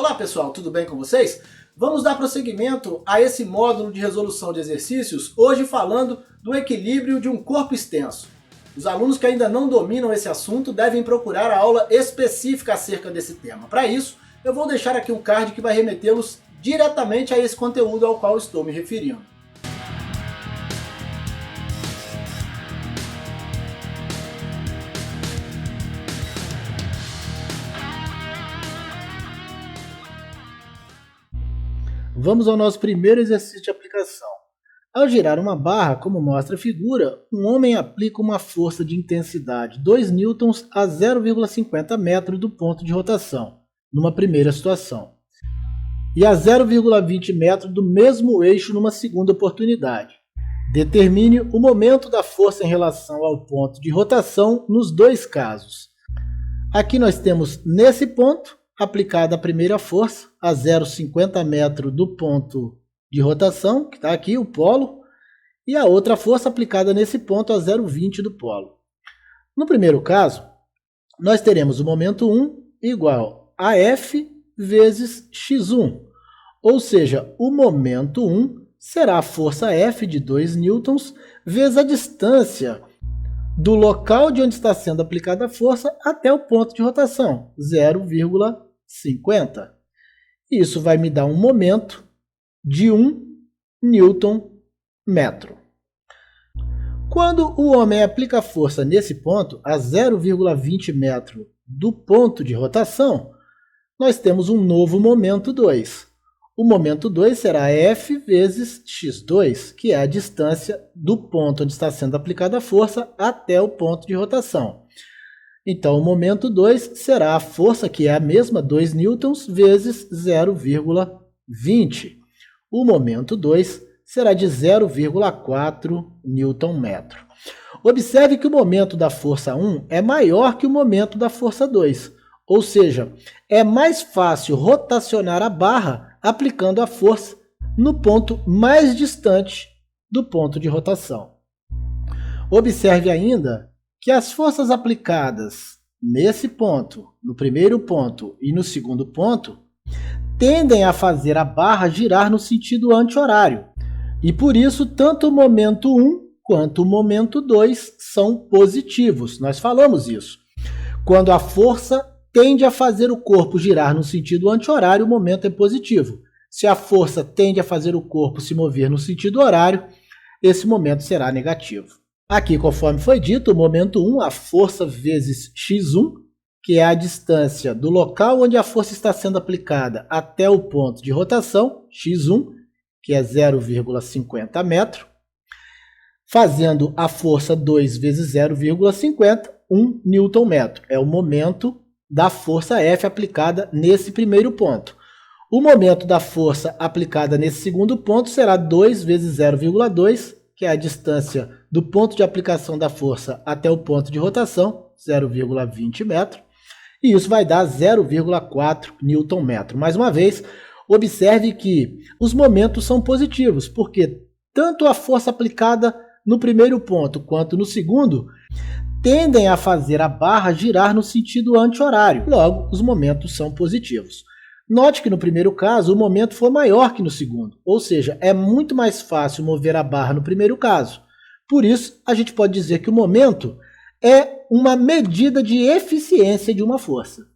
Olá pessoal, tudo bem com vocês? Vamos dar prosseguimento a esse módulo de resolução de exercícios, hoje falando do equilíbrio de um corpo extenso. Os alunos que ainda não dominam esse assunto devem procurar a aula específica acerca desse tema. Para isso, eu vou deixar aqui um card que vai remetê-los diretamente a esse conteúdo ao qual estou me referindo. Vamos ao nosso primeiro exercício de aplicação. Ao girar uma barra, como mostra a figura, um homem aplica uma força de intensidade 2 newtons a 0,50 metros do ponto de rotação, numa primeira situação, e a 0,20 metros do mesmo eixo numa segunda oportunidade. Determine o momento da força em relação ao ponto de rotação nos dois casos. Aqui nós temos, nesse ponto, aplicada a primeira força a 0,50 metros do ponto de rotação, que está aqui, o polo, e a outra força aplicada nesse ponto a 0,20 do polo. No primeiro caso, nós teremos o momento 1 igual a F vezes x1, ou seja, o momento 1 será a força F de 2 newtons vezes a distância do local de onde está sendo aplicada a força até o ponto de rotação, 0,50. Isso vai me dar um momento de 1 newton metro. Quando o homem aplica a força nesse ponto, a 0,20 metro do ponto de rotação, nós temos um novo momento 2. O momento 2 será F vezes x2, que é a distância do ponto onde está sendo aplicada a força até o ponto de rotação. Então, o momento 2 será a força, que é a mesma, 2 newtons, vezes 0,20. O momento 2 será de 0,4 newton metro. Observe que o momento da força 1 é maior que o momento da força 2. Ou seja, é mais fácil rotacionar a barra aplicando a força no ponto mais distante do ponto de rotação. Observe ainda que as forças aplicadas nesse ponto, no primeiro ponto e no segundo ponto, tendem a fazer a barra girar no sentido anti-horário. E por isso, tanto o momento 1 quanto o momento 2 são positivos. Nós falamos isso. Quando a força tende a fazer o corpo girar no sentido anti-horário, o momento é positivo. Se a força tende a fazer o corpo se mover no sentido horário, esse momento será negativo. Aqui, conforme foi dito, o momento 1, a força vezes x1, que é a distância do local onde a força está sendo aplicada até o ponto de rotação, x1, que é 0,50 metro, fazendo a força 2 vezes 0,50, 1 newton metro. É o momento da força F aplicada nesse primeiro ponto. O momento da força aplicada nesse segundo ponto será 2 vezes 0,2, que é a distância do ponto de aplicação da força até o ponto de rotação, 0,20 metro, e isso vai dar 0,4 newton metro. Mais uma vez, observe que os momentos são positivos, porque tanto a força aplicada no primeiro ponto quanto no segundo tendem a fazer a barra girar no sentido anti-horário. Logo, os momentos são positivos. Note que no primeiro caso o momento foi maior que no segundo, ou seja, é muito mais fácil mover a barra no primeiro caso. Por isso, a gente pode dizer que o momento é uma medida de eficiência de uma força.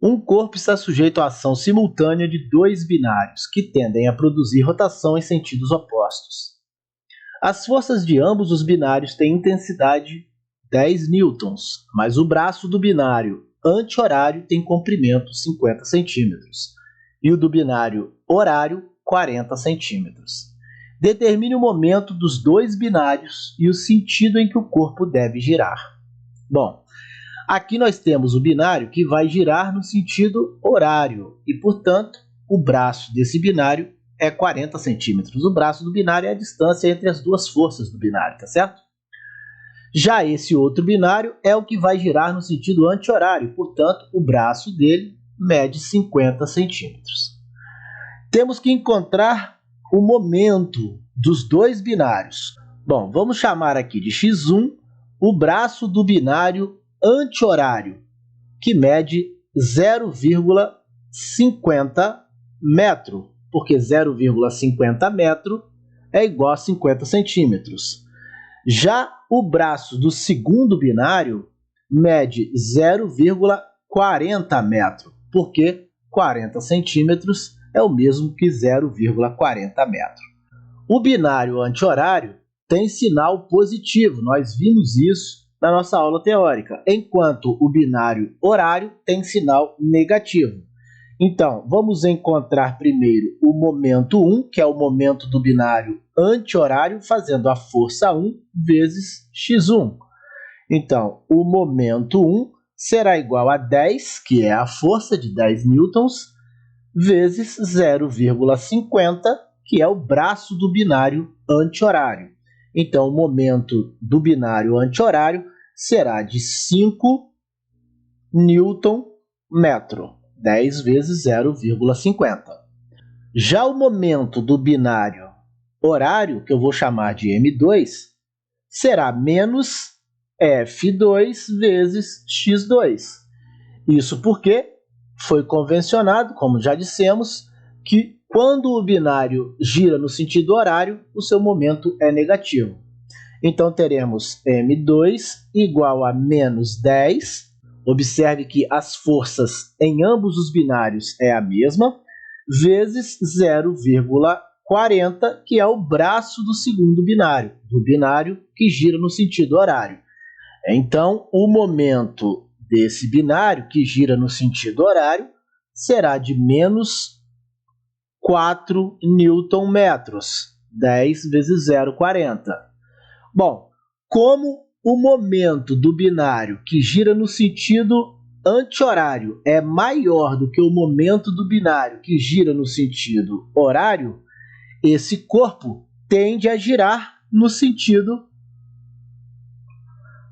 Um corpo está sujeito à ação simultânea de dois binários, que tendem a produzir rotação em sentidos opostos. As forças de ambos os binários têm intensidade 10 newtons, mas o braço do binário anti-horário tem comprimento 50 centímetros e o do binário horário 40 centímetros. Determine o momento dos dois binários e o sentido em que o corpo deve girar. Bom, aqui nós temos o binário que vai girar no sentido horário e, portanto, o braço desse binário é 40 centímetros. O braço do binário é a distância entre as duas forças do binário, tá certo? Já esse outro binário é o que vai girar no sentido anti-horário, portanto, o braço dele mede 50 centímetros. Temos que encontrar o momento dos dois binários. Bom, vamos chamar aqui de x1 o braço do binário anti-horário, que mede 0,50 metro, porque 0,50 metro é igual a 50 centímetros. Já o braço do segundo binário mede 0,40 metro, porque 40 centímetros é o mesmo que 0,40 metro. O binário anti-horário tem sinal positivo, nós vimos isso na nossa aula teórica, enquanto o binário horário tem sinal negativo. Então, vamos encontrar primeiro o momento 1, que é o momento do binário anti-horário, fazendo a força 1 vezes x1. Então, o momento 1 será igual a 10, que é a força de 10 newtons, vezes 0,50, que é o braço do binário anti-horário. Então, o momento do binário anti-horário será de 5 newton metro, 10 vezes 0,50. Já o momento do binário horário, que eu vou chamar de M2, será menos F2 vezes x2. Isso porque foi convencionado, como já dissemos, que quando o binário gira no sentido horário, o seu momento é negativo. Então, teremos M2 igual a menos 10. Observe que as forças em ambos os binários é a mesma, vezes 0,40, que é o braço do segundo binário, do binário que gira no sentido horário. Então, o momento desse binário que gira no sentido horário será de menos 4 newton metros, 10 vezes 0,40. Bom, como o momento do binário que gira no sentido anti-horário é maior do que o momento do binário que gira no sentido horário, esse corpo tende a girar no sentido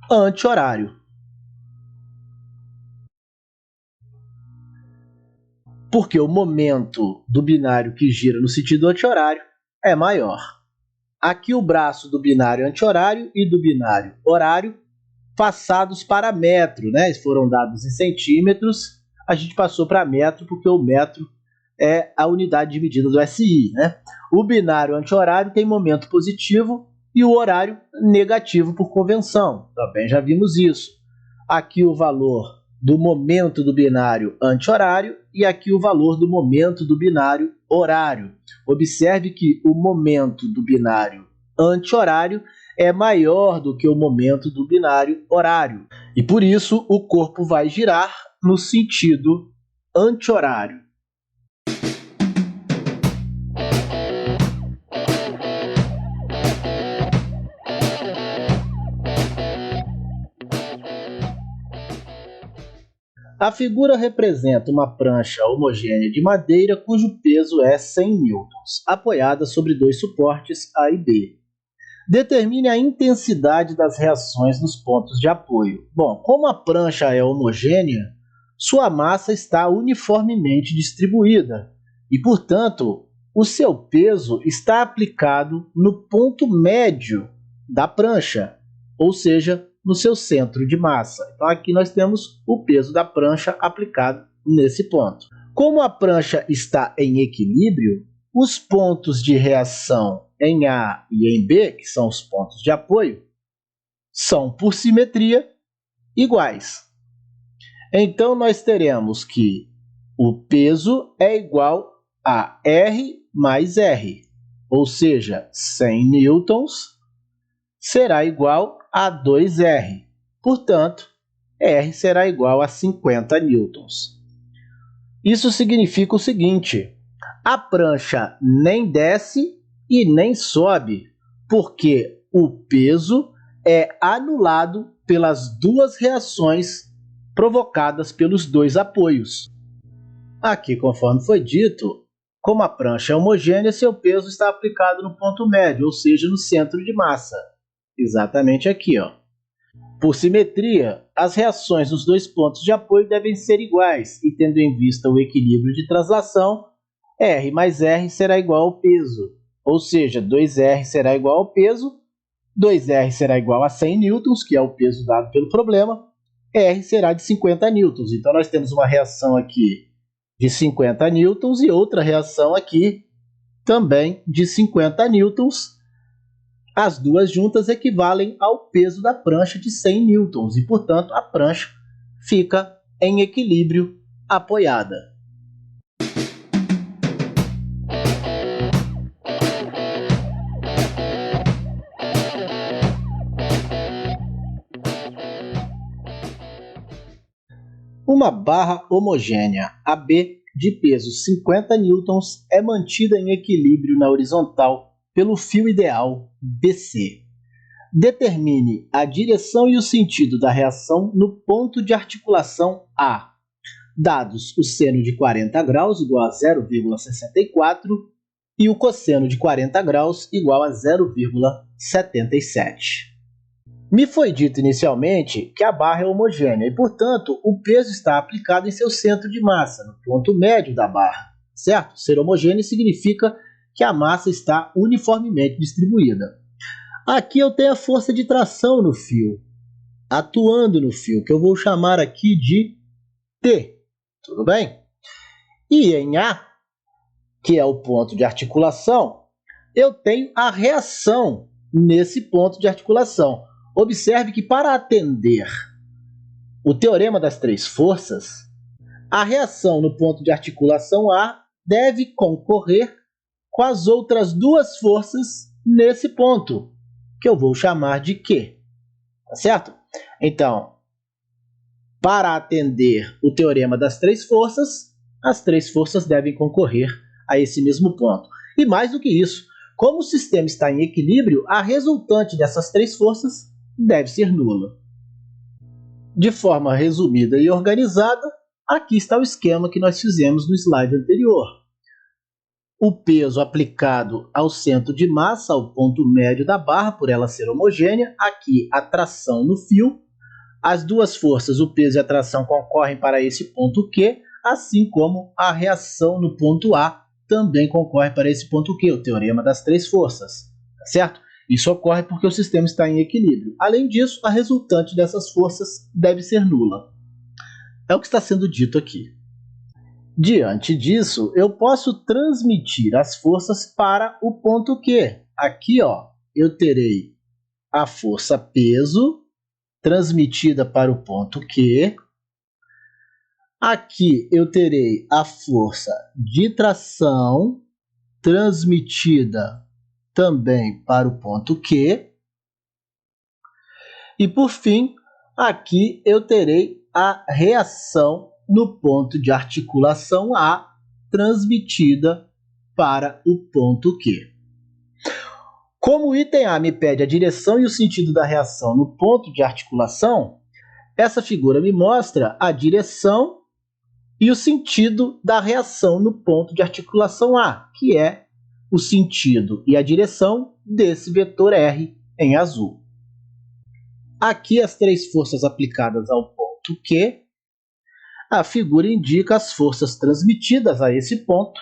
anti-horário. Porque o momento do binário que gira no sentido anti-horário é maior. Aqui o braço do binário anti-horário e do binário horário passados para metro, né? Eles foram dados em centímetros, a gente passou para metro porque o metro é a unidade de medida do SI, né? O binário anti-horário tem momento positivo e o horário negativo por convenção. Também já vimos isso. Aqui o valor do momento do binário anti-horário e aqui o valor do momento do binário horário. Observe que o momento do binário anti-horário é maior do que o momento do binário horário. E por isso o corpo vai girar no sentido anti-horário. A figura representa uma prancha homogênea de madeira cujo peso é 100 newtons, apoiada sobre dois suportes A e B. Determine a intensidade das reações nos pontos de apoio. Bom, como a prancha é homogênea, sua massa está uniformemente distribuída e, portanto, o seu peso está aplicado no ponto médio da prancha, ou seja, no seu centro de massa. Então, aqui nós temos o peso da prancha aplicado nesse ponto. Como a prancha está em equilíbrio, os pontos de reação em A e em B, que são os pontos de apoio, são, por simetria, iguais. Então, nós teremos que o peso é igual a R mais R, ou seja, 100 newtons será igual a 2R. Portanto, R será igual a 50 newtons. Isso significa o seguinte: a prancha nem desce e nem sobe, porque o peso é anulado pelas duas reações provocadas pelos dois apoios. Aqui, conforme foi dito, como a prancha é homogênea, seu peso está aplicado no ponto médio, ou seja, no centro de massa. Exatamente aqui, ó. Por simetria, as reações nos dois pontos de apoio devem ser iguais, e tendo em vista o equilíbrio de translação, R mais R será igual ao peso, ou seja, 2R será igual ao peso, 2R será igual a 100 newtons, que é o peso dado pelo problema, R será de 50 newtons. Então, nós temos uma reação aqui de 50 newtons e outra reação aqui também de 50 newtons. As duas juntas equivalem ao peso da prancha de 100 newtons e, portanto, a prancha fica em equilíbrio apoiada. Uma barra homogênea, AB, de peso 50 newtons, é mantida em equilíbrio na horizontal pelo fio ideal BC. Determine a direção e o sentido da reação no ponto de articulação A. Dados o seno de 40 graus igual a 0,64 e o cosseno de 40 graus igual a 0,77. Me foi dito inicialmente que a barra é homogênea e, portanto, o peso está aplicado em seu centro de massa, no ponto médio da barra, certo? Ser homogêneo significa que a massa está uniformemente distribuída. Aqui eu tenho a força de tração no fio, atuando no fio, que eu vou chamar aqui de T, tudo bem? E em A, que é o ponto de articulação, eu tenho a reação nesse ponto de articulação. Observe que para atender o teorema das três forças, a reação no ponto de articulação A deve concorrer com as outras duas forças nesse ponto, que eu vou chamar de Q. Tá certo? Então, para atender o teorema das três forças, as três forças devem concorrer a esse mesmo ponto. E mais do que isso, como o sistema está em equilíbrio, a resultante dessas três forças deve ser nula. De forma resumida e organizada, aqui está o esquema que nós fizemos no slide anterior. O peso aplicado ao centro de massa, ao ponto médio da barra, por ela ser homogênea. Aqui a tração no fio. As duas forças, o peso e a tração, concorrem para esse ponto Q, assim como a reação no ponto A também concorre para esse ponto Q, o teorema das três forças, certo? Isso ocorre porque o sistema está em equilíbrio. Além disso, a resultante dessas forças deve ser nula. É o que está sendo dito aqui. Diante disso, eu posso transmitir as forças para o ponto Q. Aqui, eu terei a força peso transmitida para o ponto Q. Aqui eu terei a força de tração transmitida também para o ponto Q. E, por fim, aqui eu terei a reação no ponto de articulação A, transmitida para o ponto Q. Como o item A me pede a direção e o sentido da reação no ponto de articulação, essa figura me mostra a direção e o sentido da reação no ponto de articulação A, que é o sentido e a direção desse vetor R em azul. Aqui as três forças aplicadas ao ponto Q. A figura indica as forças transmitidas a esse ponto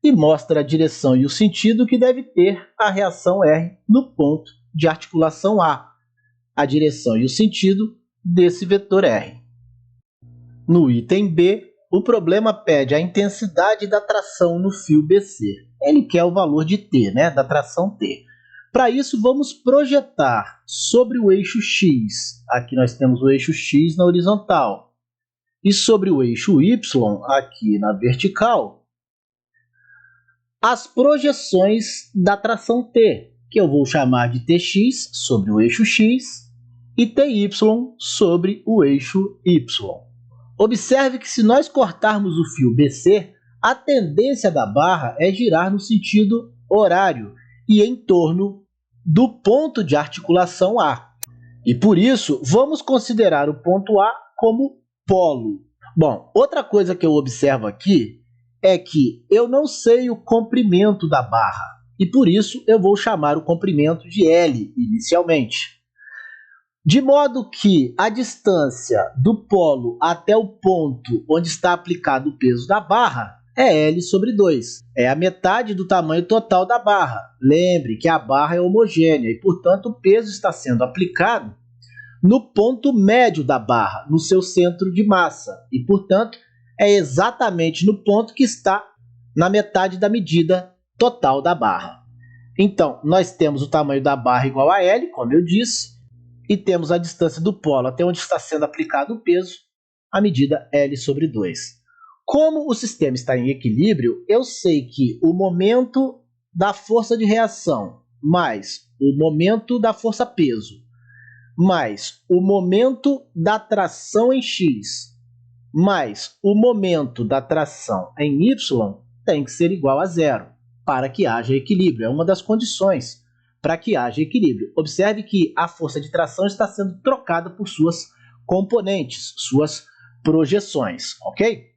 e mostra a direção e o sentido que deve ter a reação R no ponto de articulação A, a direção e o sentido desse vetor R. No item B, o problema pede a intensidade da tração no fio BC. Ele quer o valor de T, da tração T. Para isso, vamos projetar sobre o eixo X. Aqui nós temos o eixo X na horizontal. E sobre o eixo Y, aqui na vertical, as projeções da tração T, que eu vou chamar de Tx sobre o eixo X e Ty sobre o eixo Y. Observe que se nós cortarmos o fio BC, a tendência da barra é girar no sentido horário e em torno do ponto de articulação A. E por isso, vamos considerar o ponto A como polo. Bom, outra coisa que eu observo aqui é que eu não sei o comprimento da barra e por isso eu vou chamar o comprimento de L inicialmente. De modo que a distância do polo até o ponto onde está aplicado o peso da barra é L sobre 2. É a metade do tamanho total da barra. Lembre que a barra é homogênea e, portanto, o peso está sendo aplicado no ponto médio da barra, no seu centro de massa. E, portanto, é exatamente no ponto que está na metade da medida total da barra. Então, nós temos o tamanho da barra igual a L, como eu disse, e temos a distância do polo até onde está sendo aplicado o peso, a medida L sobre 2. Como o sistema está em equilíbrio, eu sei que o momento da força de reação mais o momento da força-peso mais o momento da tração em X mais o momento da tração em Y tem que ser igual a zero para que haja equilíbrio. É uma das condições para que haja equilíbrio. Observe que a força de tração está sendo trocada por suas componentes, suas projeções, ok?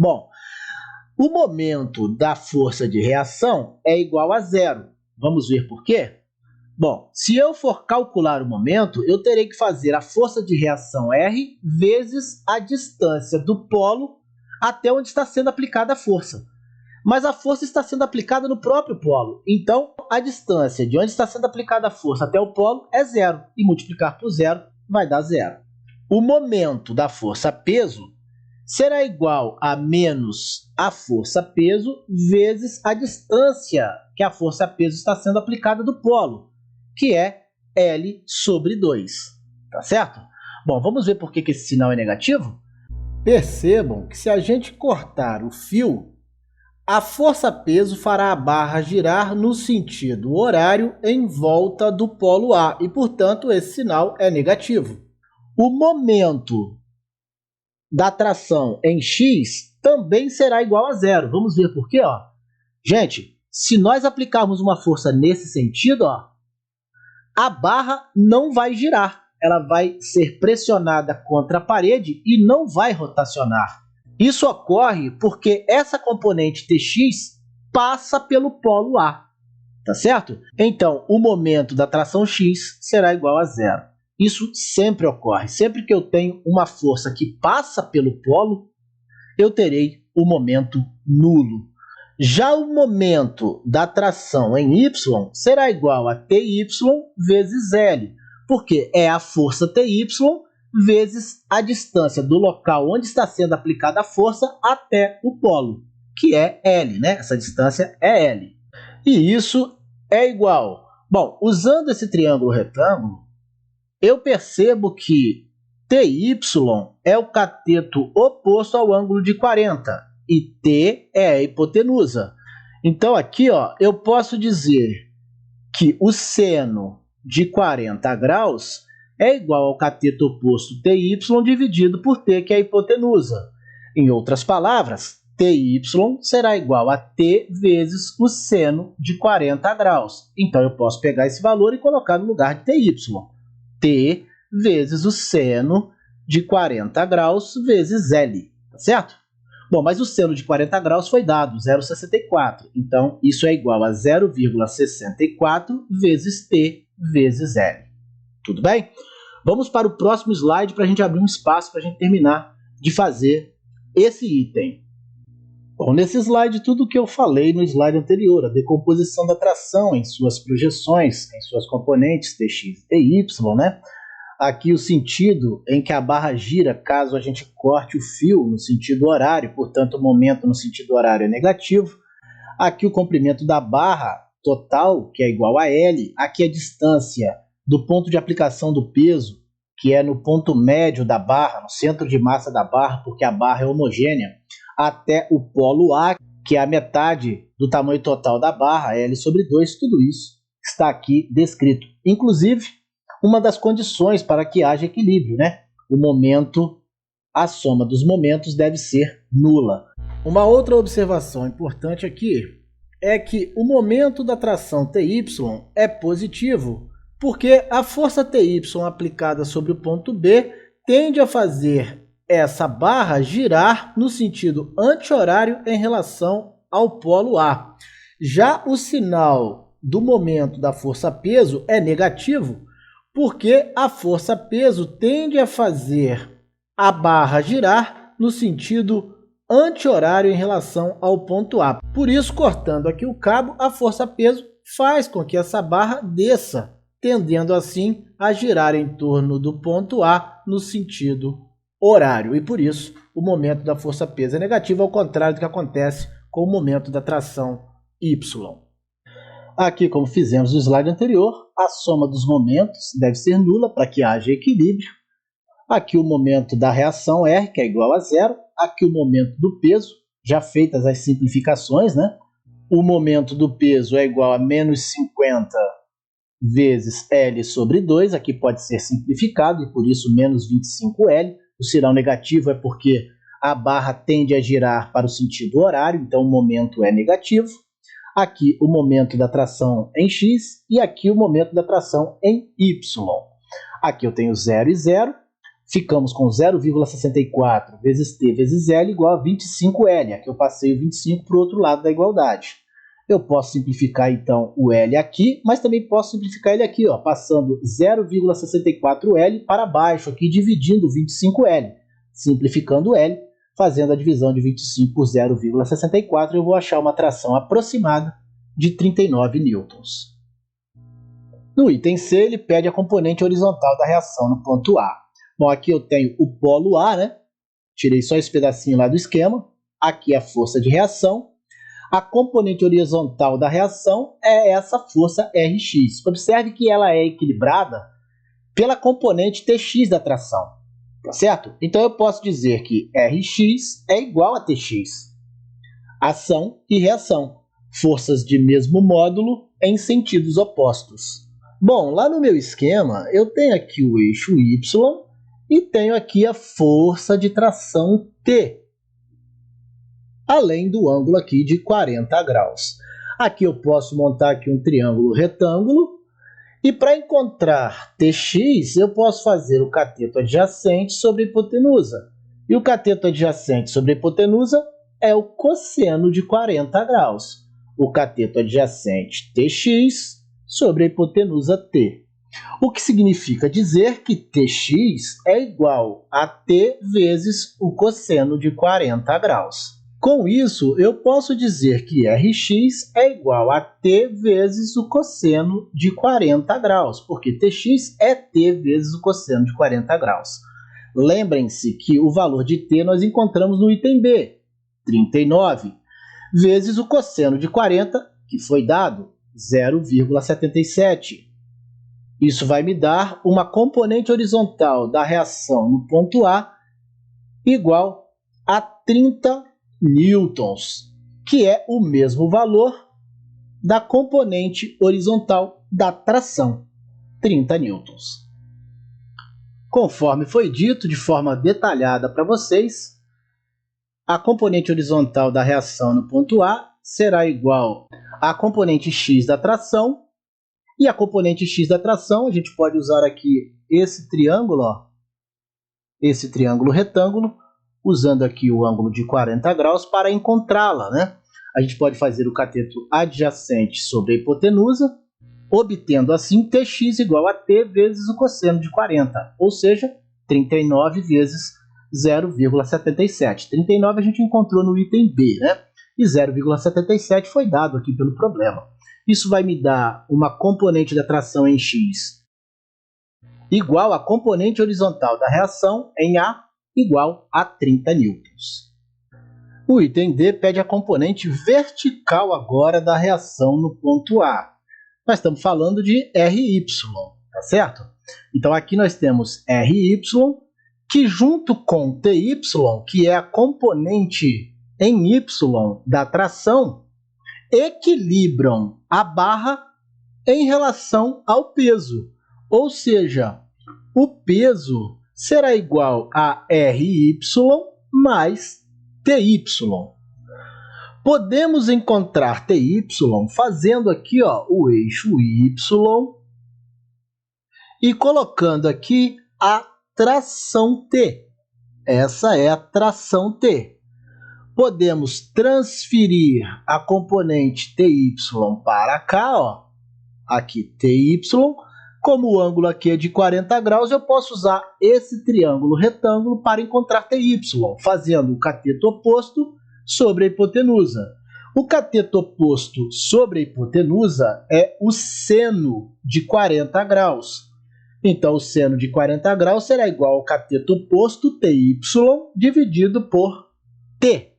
Bom, o momento da força de reação é igual a zero. Vamos ver por quê? Bom, se eu for calcular o momento, eu terei que fazer a força de reação R vezes a distância do polo até onde está sendo aplicada a força. Mas a força está sendo aplicada no próprio polo. Então, a distância de onde está sendo aplicada a força até o polo é zero. E multiplicar por zero vai dar zero. O momento da força-peso será igual a menos a força-peso vezes a distância que a força-peso está sendo aplicada do polo, que é L sobre 2. Tá certo? Bom, vamos ver por que esse sinal é negativo? Percebam que se a gente cortar o fio, a força-peso fará a barra girar no sentido horário em volta do polo A e, portanto, esse sinal é negativo. O momento da tração em X também será igual a zero. Vamos ver por quê? Gente, se nós aplicarmos uma força nesse sentido, a barra não vai girar. Ela vai ser pressionada contra a parede e não vai rotacionar. Isso ocorre porque essa componente Tx passa pelo polo A, tá certo? Então, o momento da tração X será igual a zero. Isso sempre ocorre. Sempre que eu tenho uma força que passa pelo polo, eu terei o momento nulo. Já o momento da tração em Y será igual a Ty vezes L, porque é a força Ty vezes a distância do local onde está sendo aplicada a força até o polo, que é L, né? Essa distância é L. E isso é igual. Bom, usando esse triângulo retângulo, eu percebo que Ty é o cateto oposto ao ângulo de 40 e T é a hipotenusa. Então aqui eu posso dizer que o seno de 40 graus é igual ao cateto oposto Ty dividido por T, que é a hipotenusa. Em outras palavras, Ty será igual a T vezes o seno de 40 graus. Então eu posso pegar esse valor e colocar no lugar de Ty. T vezes o seno de 40 graus vezes L, tá certo? Bom, mas o seno de 40 graus foi dado, 0,64. Então, isso é igual a 0,64 vezes T vezes L. Tudo bem? Vamos para o próximo slide para a gente abrir um espaço para a gente terminar de fazer esse item. Bom, nesse slide, tudo o que eu falei no slide anterior, a decomposição da tração em suas projeções, em suas componentes Tx e Ty, né? Aqui o sentido em que a barra gira caso a gente corte o fio no sentido horário, portanto o momento no sentido horário é negativo. Aqui o comprimento da barra total, que é igual a L. Aqui a distância do ponto de aplicação do peso, que é no ponto médio da barra, no centro de massa da barra, porque a barra é homogênea, até o polo A, que é a metade do tamanho total da barra, L sobre 2, tudo isso está aqui descrito. Inclusive, uma das condições para que haja equilíbrio, né? O momento, a soma dos momentos deve ser nula. Uma outra observação importante aqui é que o momento da tração Ty é positivo, porque a força Ty aplicada sobre o ponto B tende a fazer essa barra girar no sentido anti-horário em relação ao polo A. Já o sinal do momento da força-peso é negativo, porque a força-peso tende a fazer a barra girar no sentido anti-horário em relação ao ponto A. Por isso, cortando aqui o cabo, a força-peso faz com que essa barra desça, tendendo assim a girar em torno do ponto A no sentido horário. E por isso, o momento da força-peso é negativo, ao contrário do que acontece com o momento da tração Y. Aqui, como fizemos no slide anterior, a soma dos momentos deve ser nula para que haja equilíbrio. Aqui o momento da reação R, que é igual a zero. Aqui o momento do peso, já feitas as simplificações, né? O momento do peso é igual a menos 50 vezes L sobre 2. Aqui pode ser simplificado e por isso menos 25L. O sinal negativo é porque a barra tende a girar para o sentido horário, então o momento é negativo. Aqui o momento da tração em X e aqui o momento da tração em Y. Aqui eu tenho 0 e 0. Ficamos com 0,64 vezes T vezes L igual a 25L. Aqui eu passei o 25 para o outro lado da igualdade. Eu posso simplificar então o L aqui, mas também posso simplificar ele aqui, ó, passando 0,64L para baixo, aqui dividindo 25L. Simplificando L, fazendo a divisão de 25 por 0,64, eu vou achar uma tração aproximada de 39 newtons. No item C, ele pede a componente horizontal da reação no ponto A. Bom, aqui eu tenho o polo A, né? Tirei só esse pedacinho lá do esquema. Aqui a força de reação. A componente horizontal da reação é essa força Rx. Observe que ela é equilibrada pela componente Tx da tração, tá certo? Então eu posso dizer que Rx é igual a Tx. Ação e reação. Forças de mesmo módulo em sentidos opostos. Bom, lá no meu esquema eu tenho aqui o eixo Y e tenho aqui a força de tração T, além do ângulo aqui de 40 graus. Aqui eu posso montar aqui um triângulo retângulo, e para encontrar Tx, eu posso fazer o cateto adjacente sobre a hipotenusa. E o cateto adjacente sobre a hipotenusa é o cosseno de 40 graus. O cateto adjacente Tx sobre a hipotenusa T. O que significa dizer que Tx é igual a T vezes o cosseno de 40 graus. Com isso, eu posso dizer que Rx é igual a T vezes o cosseno de 40 graus, porque Tx é T vezes o cosseno de 40 graus. Lembrem-se que o valor de T nós encontramos no item B, 39, vezes o cosseno de 40, que foi dado, 0,77. Isso vai me dar uma componente horizontal da reação no ponto A igual a 30 newtons, que é o mesmo valor da componente horizontal da tração, 30 newtons. Conforme foi dito de forma detalhada para vocês, a componente horizontal da reação no ponto A será igual à componente x da tração. E a componente x da tração, a gente pode usar aqui esse triângulo, ó, esse triângulo retângulo, usando aqui o ângulo de 40 graus para encontrá-la, né? A gente pode fazer o cateto adjacente sobre a hipotenusa, obtendo assim Tx igual a T vezes o cosseno de 40, ou seja, 39 vezes 0,77. 39 a gente encontrou no item B, né? E 0,77 foi dado aqui pelo problema. Isso vai me dar uma componente da tração em x igual à componente horizontal da reação em A igual a 30 newtons. O item D pede a componente vertical agora da reação no ponto A. Nós estamos falando de RY, tá certo? Então aqui nós temos RY, que junto com TY, que é a componente em Y da tração, equilibram a barra em relação ao peso. Ou seja, o peso será igual a RY mais TY. Podemos encontrar TY fazendo aqui, ó, o eixo Y e colocando aqui a tração T. Essa é a tração T. Podemos transferir a componente TY para cá, ó, aqui TY, Como o ângulo aqui é de 40 graus, eu posso usar esse triângulo retângulo para encontrar TY, fazendo o cateto oposto sobre a hipotenusa. O cateto oposto sobre a hipotenusa é o seno de 40 graus. Então, o seno de 40 graus será igual ao cateto oposto TY dividido por T.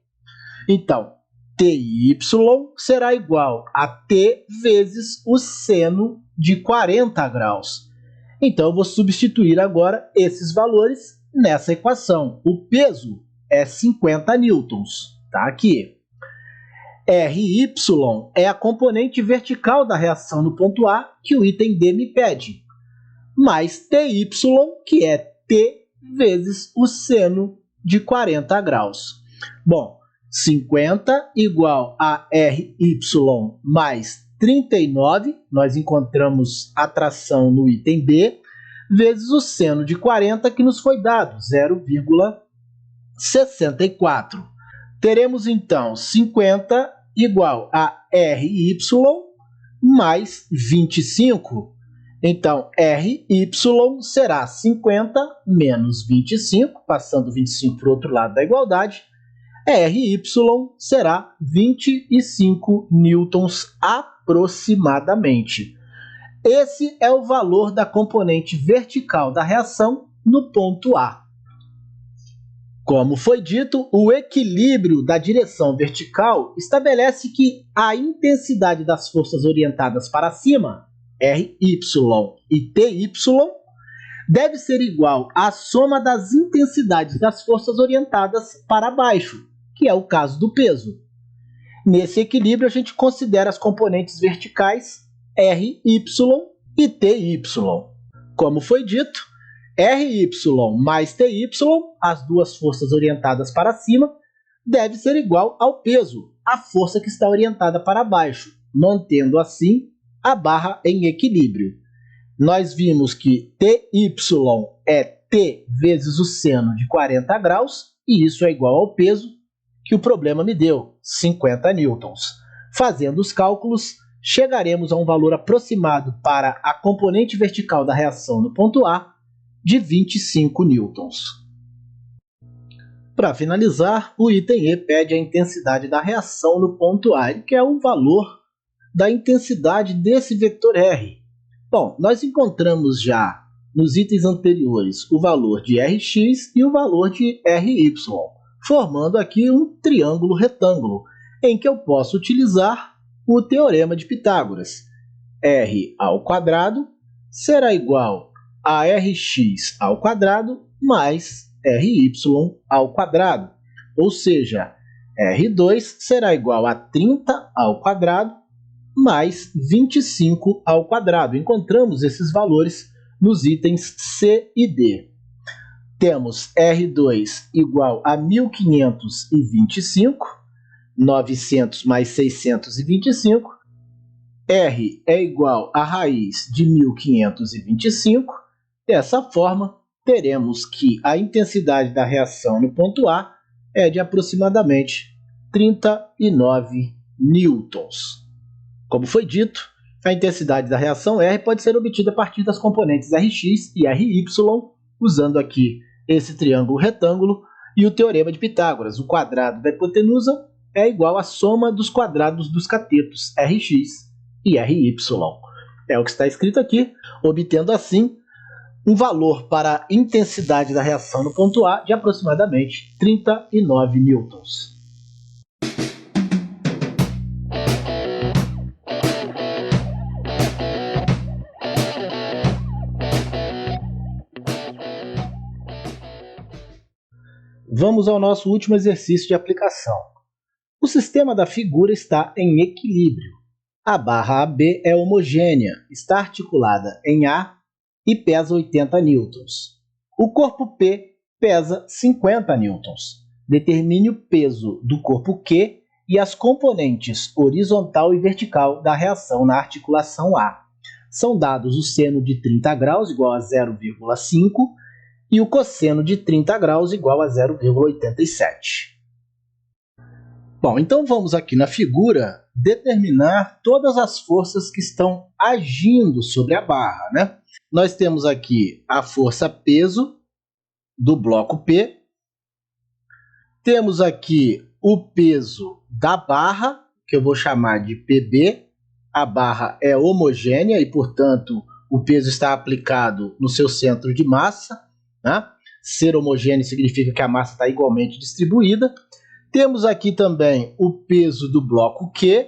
Então, TY será igual a T vezes o seno de 40 graus. Então, eu vou substituir agora esses valores nessa equação. O peso é 50 newtons. Tá aqui. RY é a componente vertical da reação no ponto A que o item D me pede, mais TY, que é T vezes o seno de 40 graus. Bom, 50 igual a RY mais 39, nós encontramos a tração no item B, vezes o seno de 40 que nos foi dado, 0,64. Teremos então 50 igual a RY mais 25. Então, RY será 50 menos 25, passando 25 para o outro lado da igualdade. RY será 25 newtons aproximadamente. Esse é o valor da componente vertical da reação no ponto A. Como foi dito, o equilíbrio da direção vertical estabelece que a intensidade das forças orientadas para cima, RY e TY, deve ser igual à soma das intensidades das forças orientadas para baixo, que é o caso do peso. Nesse equilíbrio, a gente considera as componentes verticais RY e TY. Como foi dito, RY mais TY, as duas forças orientadas para cima, deve ser igual ao peso, a força que está orientada para baixo, mantendo assim a barra em equilíbrio. Nós vimos que TY é T vezes o seno de 40 graus, e isso é igual ao peso que o problema me deu, 50 newtons. Fazendo os cálculos, chegaremos a um valor aproximado para a componente vertical da reação no ponto A, de 25 newtons. Para finalizar, o item E pede a intensidade da reação no ponto A, que é o valor da intensidade desse vetor R. Bom, nós encontramos já nos itens anteriores o valor de Rx e o valor de Ry, formando aqui um triângulo retângulo, em que eu posso utilizar o teorema de Pitágoras. R ao quadrado será igual a Rx ao quadrado mais Ry ao quadrado, ou seja, R2 será igual a 30 ao quadrado mais 25 ao quadrado. Encontramos esses valores nos itens C e D. Temos R2 igual a 1525, 900 mais 625. R é igual a raiz de 1525. Dessa forma, teremos que a intensidade da reação no ponto A é de aproximadamente 39 newtons. Como foi dito, a intensidade da reação R pode ser obtida a partir das componentes Rx e Ry, usando aqui esse triângulo retângulo e o teorema de Pitágoras. O quadrado da hipotenusa é igual à soma dos quadrados dos catetos Rx e Ry. É o que está escrito aqui, obtendo assim um valor para a intensidade da reação no ponto A de aproximadamente 39 newtons. Vamos ao nosso último exercício de aplicação. O sistema da figura está em equilíbrio. A barra AB é homogênea, está articulada em A e pesa 80 newtons. O corpo P pesa 50 newtons. Determine o peso do corpo Q e as componentes horizontal e vertical da reação na articulação A. São dados o seno de 30 graus igual a 0,5 e o cosseno de 30 graus igual a 0,87. Bom, então vamos aqui na figura determinar todas as forças que estão agindo sobre a barra, né? Nós temos aqui a força peso do bloco P, temos aqui o peso da barra, que eu vou chamar de PB, a barra é homogênea e, portanto, o peso está aplicado no seu centro de massa, né? Ser homogêneo significa que a massa está igualmente distribuída. Temos aqui também o peso do bloco Q.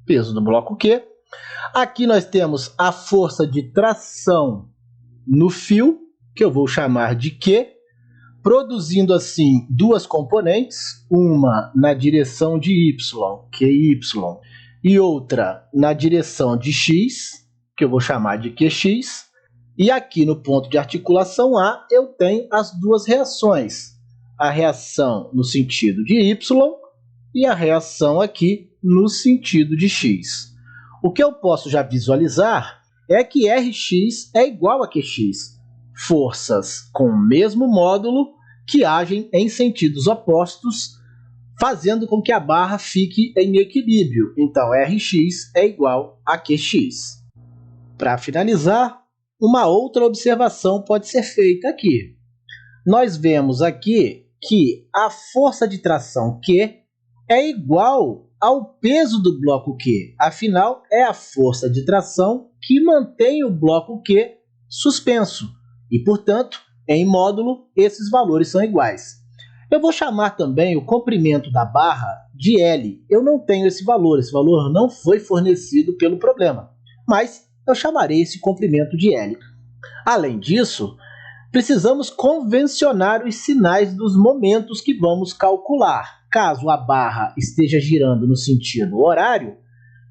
Peso do bloco Q. Aqui nós temos a força de tração no fio, que eu vou chamar de Q, produzindo assim duas componentes, uma na direção de Y, QY, e outra na direção de X, que eu vou chamar de QX. E aqui no ponto de articulação A eu tenho as duas reações, a reação no sentido de Y e a reação aqui no sentido de X. O que eu posso já visualizar é que Rx é igual a Qx, forças com o mesmo módulo que agem em sentidos opostos, fazendo com que a barra fique em equilíbrio. Então, Rx é igual a Qx. Para finalizar, uma outra observação pode ser feita aqui. Nós vemos aqui que a força de tração Q é igual ao peso do bloco Q. Afinal, é a força de tração que mantém o bloco Q suspenso. E, portanto, em módulo, esses valores são iguais. Eu vou chamar também o comprimento da barra de L. Eu não tenho esse valor não foi fornecido pelo problema, mas eu chamarei esse comprimento de L. Além disso, precisamos convencionar os sinais dos momentos que vamos calcular. Caso a barra esteja girando no sentido horário,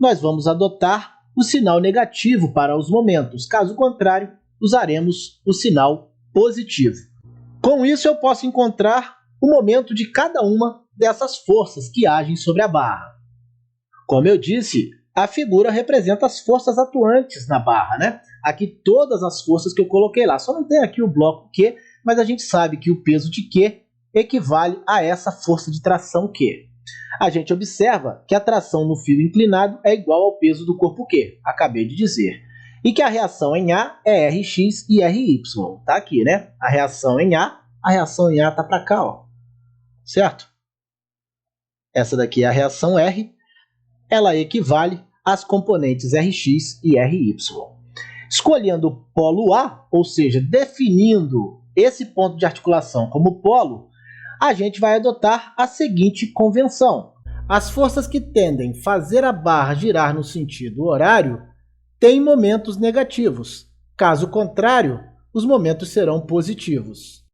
nós vamos adotar o sinal negativo para os momentos. Caso contrário, usaremos o sinal positivo. Com isso, eu posso encontrar o momento de cada uma dessas forças que agem sobre a barra. Como eu disse, a figura representa as forças atuantes na barra, né? Aqui todas as forças que eu coloquei lá. Só não tem aqui o bloco Q, mas a gente sabe que o peso de Q equivale a essa força de tração Q. A gente observa que a tração no fio inclinado é igual ao peso do corpo Q, acabei de dizer. E que a reação em A é Rx e Ry. Tá aqui, né? A reação em A tá para cá, ó. Certo? Essa daqui é a reação R. Ela equivale às componentes Rx e Ry. Escolhendo o polo A, ou seja, definindo esse ponto de articulação como polo, a gente vai adotar a seguinte convenção. As forças que tendem a fazer a barra girar no sentido horário têm momentos negativos. Caso contrário, os momentos serão positivos.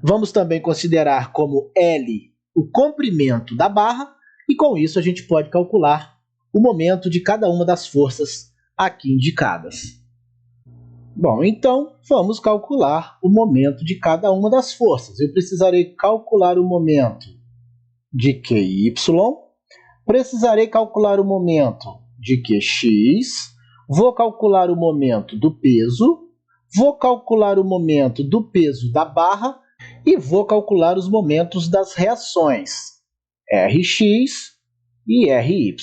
Vamos também considerar como L o comprimento da barra e com isso a gente pode calcular o momento de cada uma das forças aqui indicadas. Bom, então vamos calcular o momento de cada uma das forças. Eu precisarei calcular o momento de QY, precisarei calcular o momento de QX, vou calcular o momento do peso, vou calcular o momento do peso da barra e vou calcular os momentos das reações Rx e Ry.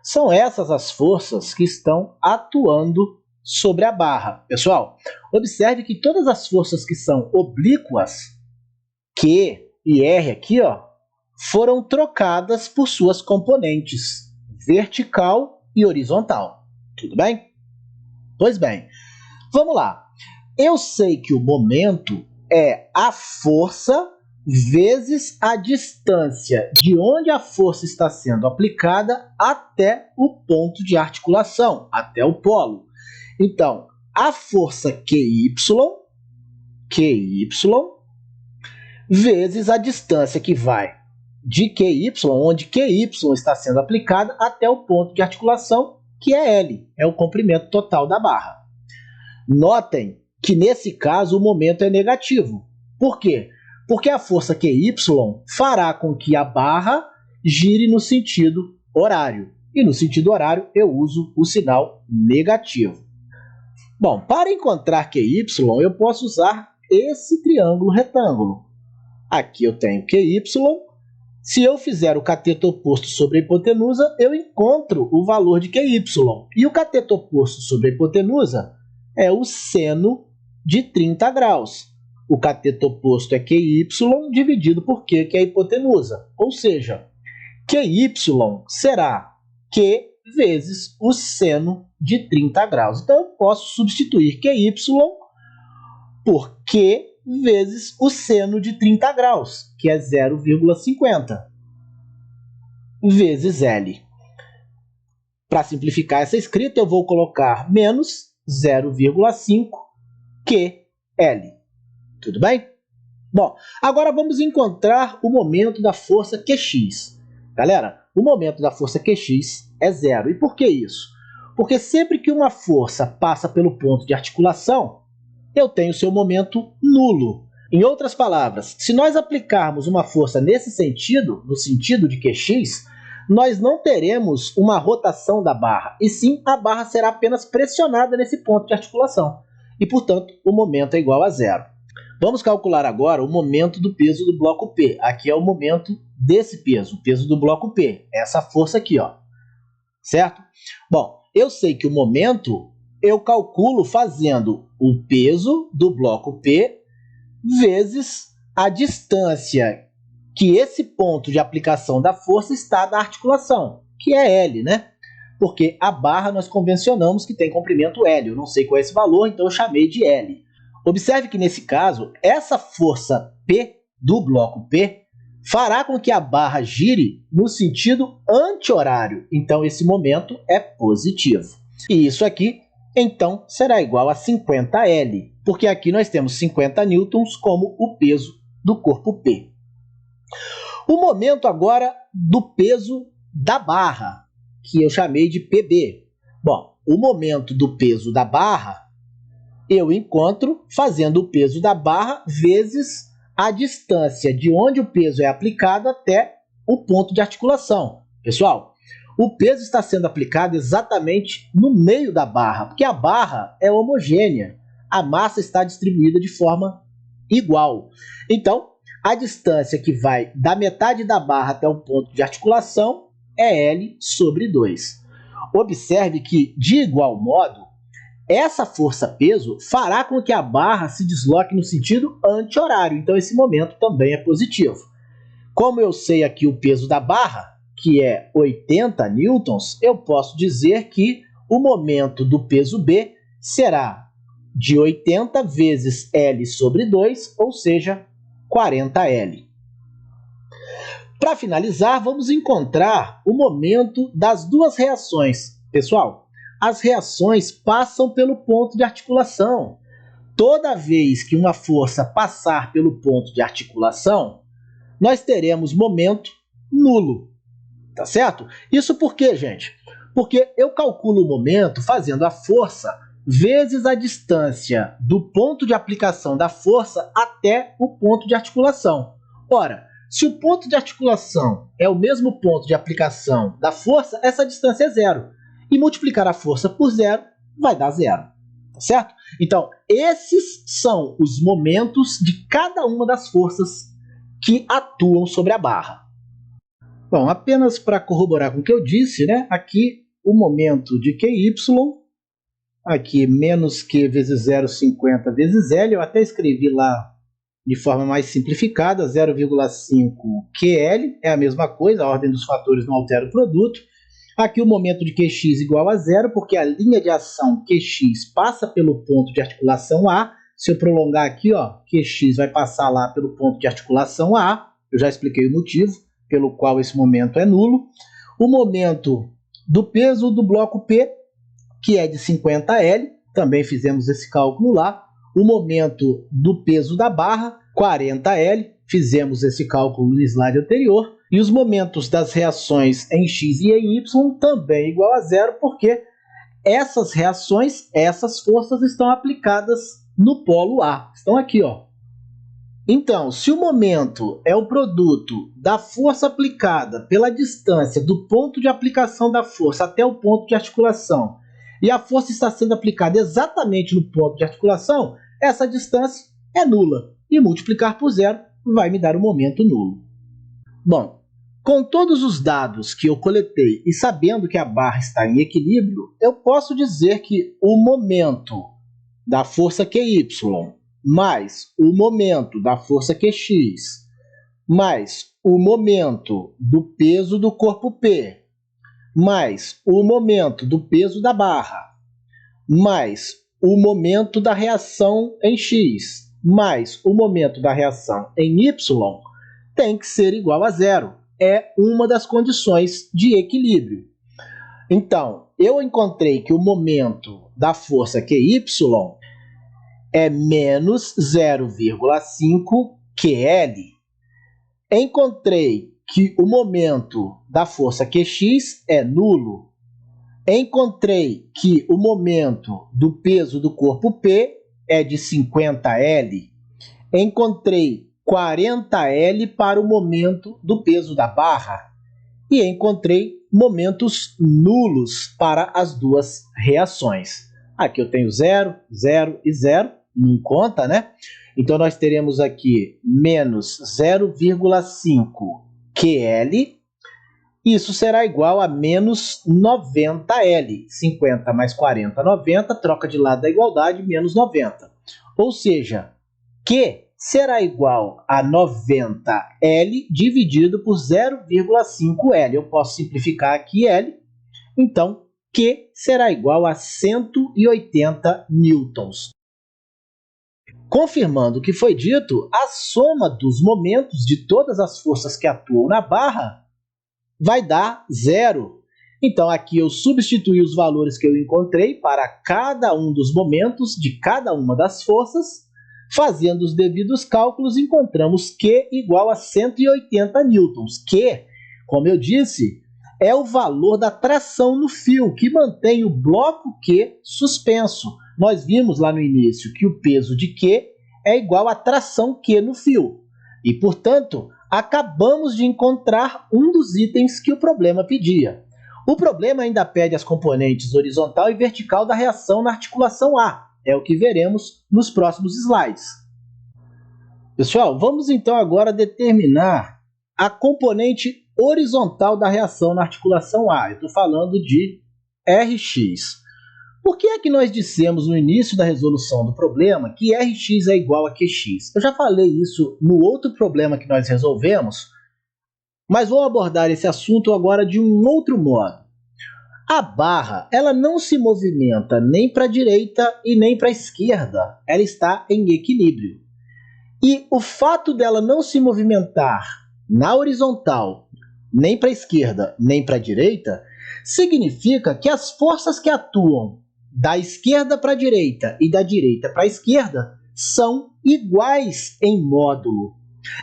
São essas as forças que estão atuando sobre a barra. Pessoal, observe que todas as forças que são oblíquas, Q e R aqui, ó, foram trocadas por suas componentes vertical e horizontal. Tudo bem? Pois bem, vamos lá. Eu sei que o momento é a força vezes a distância de onde a força está sendo aplicada até o ponto de articulação, até o polo. Então, a força QY vezes a distância que vai de QY, onde QY está sendo aplicada, até o ponto de articulação, que é L, é o comprimento total da barra. Notem que nesse caso o momento é negativo. Por quê? Porque a força QY fará com que a barra gire no sentido horário. E no sentido horário eu uso o sinal negativo. Bom, para encontrar QY, eu posso usar esse triângulo retângulo. Aqui eu tenho QY Se eu fizer o cateto oposto sobre a hipotenusa, eu encontro o valor de QY. E o cateto oposto sobre a hipotenusa é o seno de 30 graus. O cateto oposto é QY dividido por Q, que é a hipotenusa. Ou seja, QY será Q vezes o seno de 30 graus. Então, eu posso substituir QY por Q vezes o seno de 30 graus, que é 0,50, vezes L. Para simplificar essa escrita, eu vou colocar menos 0,5 QL. Tudo bem? Bom, agora vamos encontrar o momento da força QX. Galera, o momento da força QX é zero. E por que isso? Porque sempre que uma força passa pelo ponto de articulação, eu tenho seu momento nulo. Em outras palavras, se nós aplicarmos uma força nesse sentido, no sentido de QX, nós não teremos uma rotação da barra, e sim a barra será apenas pressionada nesse ponto de articulação. E, portanto, o momento é igual a zero. Vamos calcular agora o momento do peso do bloco P. Aqui é o momento desse peso, o peso do bloco P. Essa força aqui, ó. Certo? Bom, eu sei que o momento eu calculo fazendo o peso do bloco P vezes a distância que esse ponto de aplicação da força está da articulação, que é L, né? Porque a barra nós convencionamos que tem comprimento L. Eu não sei qual é esse valor, então eu chamei de L. Observe que nesse caso, essa força P do bloco P fará com que a barra gire no sentido anti-horário. Então, esse momento é positivo. E isso aqui, então, será igual a 50L, porque aqui nós temos 50 newtons como o peso do corpo P. O momento agora do peso da barra, que eu chamei de PB. Bom, o momento do peso da barra eu encontro fazendo o peso da barra vezes a distância de onde o peso é aplicado até o ponto de articulação. Pessoal, o peso está sendo aplicado exatamente no meio da barra, porque a barra é homogênea, a massa está distribuída de forma igual. Então, a distância que vai da metade da barra até o ponto de articulação é L sobre 2. Observe que, de igual modo, essa força-peso fará com que a barra se desloque no sentido anti-horário. Então, esse momento também é positivo. Como eu sei aqui o peso da barra, que é 80 newtons, eu posso dizer que o momento do peso B será de 80 vezes L sobre 2, ou seja, 40L. Para finalizar, vamos encontrar o momento das duas reações. Pessoal, as reações passam pelo ponto de articulação. Toda vez que uma força passar pelo ponto de articulação, nós teremos momento nulo. Tá certo? Isso por quê, gente? Porque eu calculo o momento fazendo a força vezes a distância do ponto de aplicação da força até o ponto de articulação. Ora, se o ponto de articulação é o mesmo ponto de aplicação da força, essa distância é zero. E multiplicar a força por zero vai dar zero. Tá certo? Então, esses são os momentos de cada uma das forças que atuam sobre a barra. Bom, apenas para corroborar com o que eu disse, né? Aqui o momento de QY, aqui menos Q vezes 0,50 vezes L, eu até escrevi lá de forma mais simplificada, 0,5 QL, é a mesma coisa, a ordem dos fatores não altera o produto. Aqui o momento de QX igual a zero, porque a linha de ação QX passa pelo ponto de articulação A. Se eu prolongar aqui, ó, QX vai passar lá pelo ponto de articulação A. Eu já expliquei o motivo pelo qual esse momento é nulo. O momento do peso do bloco P, que é de 50L, também fizemos esse cálculo lá. O momento do peso da barra, 40L, fizemos esse cálculo no slide anterior. E os momentos das reações em X e em Y também igual a zero, porque essas reações, essas forças estão aplicadas no polo A. Estão aqui, ó. Então, se o momento é o produto da força aplicada pela distância do ponto de aplicação da força até o ponto de articulação, e a força está sendo aplicada exatamente no ponto de articulação, essa distância é nula. E multiplicar por zero vai me dar o momento nulo. Bom, Com todos os dados que eu coletei e sabendo que a barra está em equilíbrio, eu posso dizer que o momento da força QY mais o momento da força QX mais o momento do peso do corpo P mais o momento do peso da barra mais o momento da reação em X mais o momento da reação em Y tem que ser igual a zero. É uma das condições de equilíbrio. Então, eu encontrei que o momento da força QY é menos 0,5 QL. Encontrei que o momento da força QX é nulo. Encontrei que o momento do peso do corpo P é de 50L. Encontrei 40L para o momento do peso da barra. E encontrei momentos nulos para as duas reações. Aqui eu tenho 0, 0 e 0, não conta, né? Então, nós teremos aqui menos 0,5 QL. Isso será igual a menos 90L. 50 mais 40, 90. Troca de lado da igualdade, menos 90. Ou seja, Q será igual a 90L dividido por 0,5L. Eu posso simplificar aqui L. Então, Q será igual a 180 newtons. Confirmando o que foi dito, a soma dos momentos de todas as forças que atuam na barra vai dar zero. Então, aqui eu substituí os valores que eu encontrei para cada um dos momentos de cada uma das forças. Fazendo os devidos cálculos, encontramos Q igual a 180 newtons. Q, como eu disse, é o valor da tração no fio, que mantém o bloco Q suspenso. Nós vimos lá no início que o peso de Q é igual à tração Q no fio. E, portanto, acabamos de encontrar um dos itens que o problema pedia. O problema ainda pede as componentes horizontal e vertical da reação na articulação A. É o que veremos nos próximos slides. Pessoal, vamos então agora determinar a componente horizontal da reação na articulação A. Eu estou falando de Rx. Por que é que nós dissemos no início da resolução do problema que Rx é igual a Qx? Eu já falei isso no outro problema que nós resolvemos, mas vou abordar esse assunto agora de um outro modo. A barra, ela não se movimenta nem para a direita e nem para a esquerda. Ela está em equilíbrio. E o fato dela não se movimentar na horizontal, nem para a esquerda, nem para a direita, significa que as forças que atuam da esquerda para a direita e da direita para a esquerda são iguais em módulo.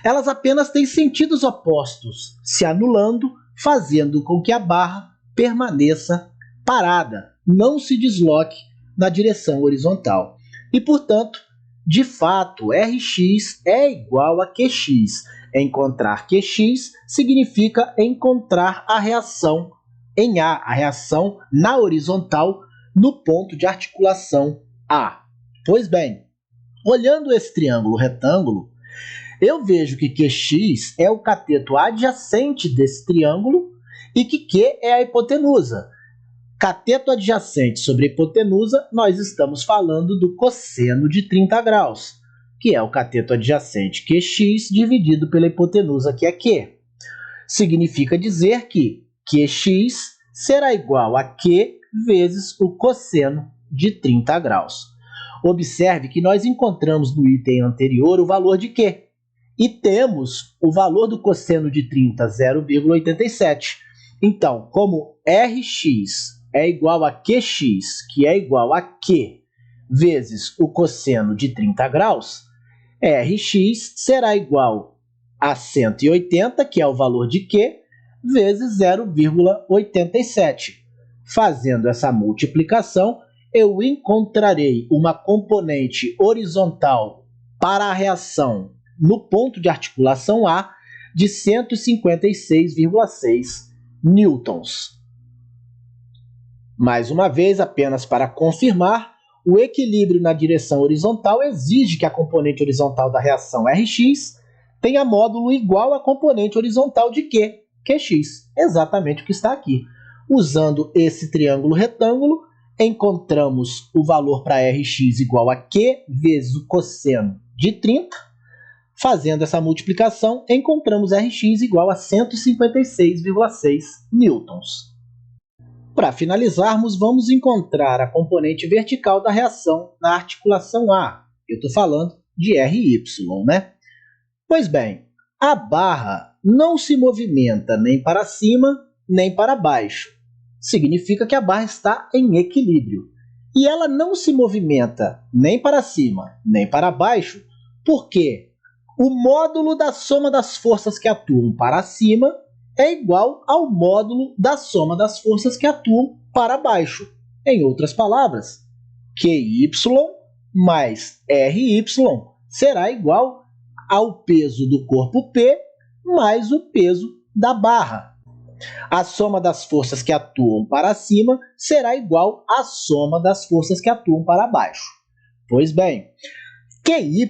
Elas apenas têm sentidos opostos, se anulando, fazendo com que a barra permaneça parada, não se desloque na direção horizontal. E, portanto, de fato, Rx é igual a Qx. Encontrar Qx significa encontrar a reação em A, a reação na horizontal, no ponto de articulação A. Pois bem, olhando esse triângulo retângulo, eu vejo que Qx é o cateto adjacente desse triângulo e que Q é a hipotenusa. Cateto adjacente sobre hipotenusa, nós estamos falando do cosseno de 30 graus, que é o cateto adjacente Qx dividido pela hipotenusa, que é Q. Significa dizer que Qx será igual a Q vezes o cosseno de 30 graus. Observe que nós encontramos no item anterior o valor de Q. E temos o valor do cosseno de 30, 0,87. Então, como Rx é igual a Qx, que é igual a Q vezes o cosseno de 30 graus, Rx será igual a 180, que é o valor de Q, vezes 0,87. Fazendo essa multiplicação, eu encontrarei uma componente horizontal para a reação no ponto de articulação A de 156,6 newtons. Mais uma vez, apenas para confirmar, o equilíbrio na direção horizontal exige que a componente horizontal da reação Rx tenha módulo igual à componente horizontal de Q, QX, exatamente o que está aqui. Usando esse triângulo retângulo, encontramos o valor para Rx igual a Q vezes o cosseno de 30. Fazendo essa multiplicação, encontramos Rx igual a 156,6 newtons. Para finalizarmos, vamos encontrar a componente vertical da reação na articulação A. Eu estou falando de Ry, né? Pois bem, a barra não se movimenta nem para cima, nem para baixo. Significa que a barra está em equilíbrio. E ela não se movimenta nem para cima, nem para baixo, porque o módulo da soma das forças que atuam para cima é igual ao módulo da soma das forças que atuam para baixo. Em outras palavras, QY mais RY será igual ao peso do corpo P mais o peso da barra. A soma das forças que atuam para cima será igual à soma das forças que atuam para baixo. Pois bem, QY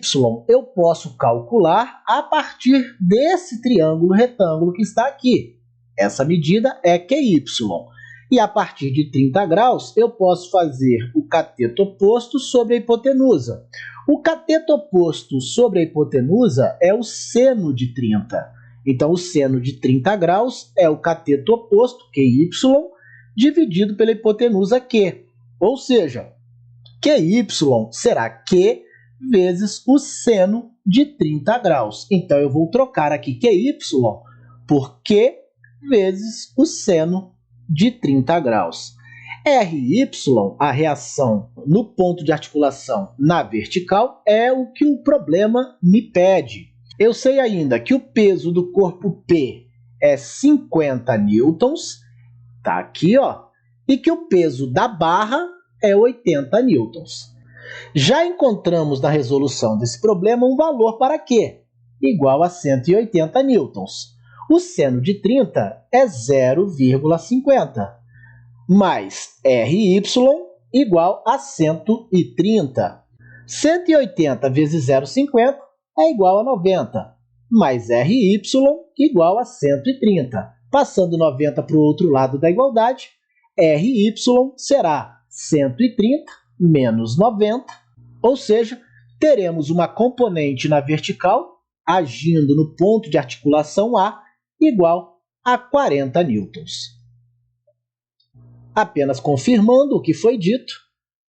eu posso calcular a partir desse triângulo retângulo que está aqui. Essa medida é QY. E a partir de 30 graus, eu posso fazer o cateto oposto sobre a hipotenusa. O cateto oposto sobre a hipotenusa é o seno de 30. Então, o seno de 30 graus é o cateto oposto, QY, dividido pela hipotenusa Q. Ou seja, QY será Q vezes o seno de 30 graus. Então, eu vou trocar aqui QY por Q vezes o seno de 30 graus. RY, a reação no ponto de articulação na vertical, é o que o problema me pede. Eu sei ainda que o peso do corpo P é 50 newtons, tá aqui, ó, e que o peso da barra é 80 newtons. Já encontramos na resolução desse problema um valor para Q, igual a 180 newtons. O seno de 30 é 0,50, mais RY igual a 130. 180 vezes 0,50 é igual a 90, mais RY igual a 130. Passando 90 para o outro lado da igualdade, RY será 130 menos 90, ou seja, teremos uma componente na vertical agindo no ponto de articulação A igual a 40 newtons. Apenas confirmando o que foi dito,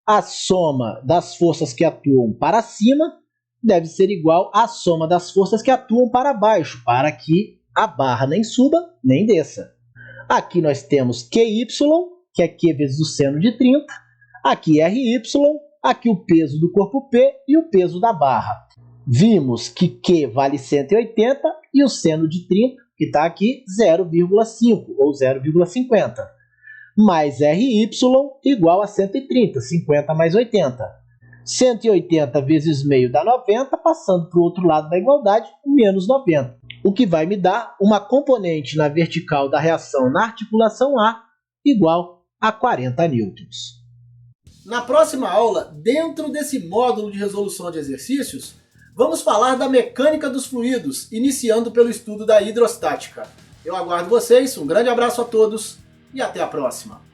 a soma das forças que atuam para cima deve ser igual à soma das forças que atuam para baixo, para que a barra nem suba nem desça. Aqui nós temos QY, que é Q vezes o seno de 30, aqui RY, aqui o peso do corpo P e o peso da barra. Vimos que Q vale 180 e o seno de 30, que está aqui, 0,5 ou 0,50. Mais RY igual a 130, 50 mais 80. 180 vezes meio dá 90, passando para o outro lado da igualdade, menos 90. O que vai me dar uma componente na vertical da reação na articulação A igual a 40 newtons. Na próxima aula, dentro desse módulo de resolução de exercícios, vamos falar da mecânica dos fluidos, iniciando pelo estudo da hidrostática. Eu aguardo vocês, um grande abraço a todos e até a próxima!